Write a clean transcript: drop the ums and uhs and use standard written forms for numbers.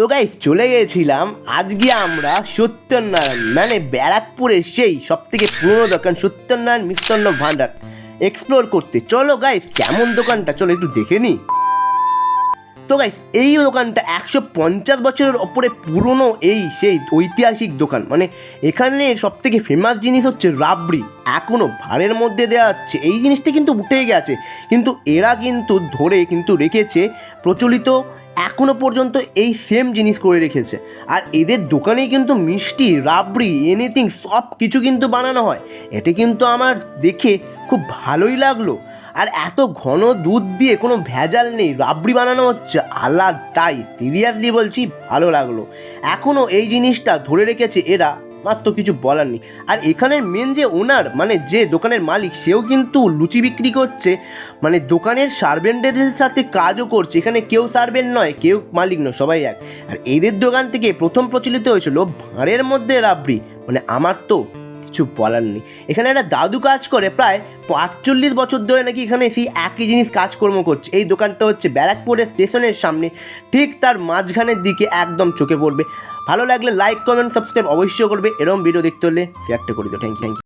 তো গাইস চলে গেছিলাম আজকে আমরা সত্যনারায়ণ মানে ব্যারাকপুরের সেই সবথেকে পুরনো দোকান সত্যনারায়ণ মিষ্টান্ন ভাণ্ডার এক্সপ্লোর করতে। চলো গাইস কেমন দোকানটা চলো একটু দেখে নিই। তো গাইস এই দোকানটা 150 বছরের ওপরে পুরনো সেই ঐতিহাসিক দোকান। মানে এখানে সবথেকে ফেমাস জিনিস হচ্ছে রাবড়ি, এখনও ভাঁড়ের মধ্যে দেওয়া হচ্ছে। এই জিনিসটা কিন্তু উঠে গেছে, কিন্তু এরা কিন্তু ধরে কিন্তু রেখেছে প্রচলিত এখনও পর্যন্ত এই সেম জিনিস করে রেখেছে। আর এদের দোকানেই কিন্তু মিষ্টি রাবড়ি এনিথিং সব কিছু কিন্তু বানানো হয়। এটা কিন্তু আমার দেখে খুব ভালোই লাগলো। আর এত ঘন দুধ দিয়ে কোনো ভেজাল নেই রাবড়ি বানানো হচ্ছে আলাদাই, সিরিয়াসলি বলছি ভালো লাগলো। এখনও এই জিনিসটা ধরে রেখেছে এরা, মাত্র কিছু বলার নেই। আর এখানের মেন যে ওনার মানে যে দোকানের মালিক, সেও কিন্তু লুচি বিক্রি করছে, মানে দোকানের সার্ভেন্টের সাথে কাজও করছে। এখানে কেউ সার্ভেন্ট নয়, কেউ মালিক নয়, সবাই এক। আর এদের দোকান থেকে প্রথম প্রচলিত হয়েছিল ভাঁড়ের মধ্যে রাবড়ি, মানে আমার তো কিছু বলার নেই। এখানে একটা দাদু কাজ করে প্রায় 48 বছর ধরে, নাকি এখানে সেই একই জিনিস কাজকর্ম করছে। এই দোকানটা হচ্ছে ব্যারাকপুরের স্টেশনের সামনে, ঠিক তার মাঝখানের দিকে একদম চোখে পড়বে। ভালো লাগলে লাইক কমেন্ট সাবস্ক্রাইব অবশ্যই করবে। এরকম ভিডিও দেখতে হলে শেয়ারটা করে দিও। Thank you.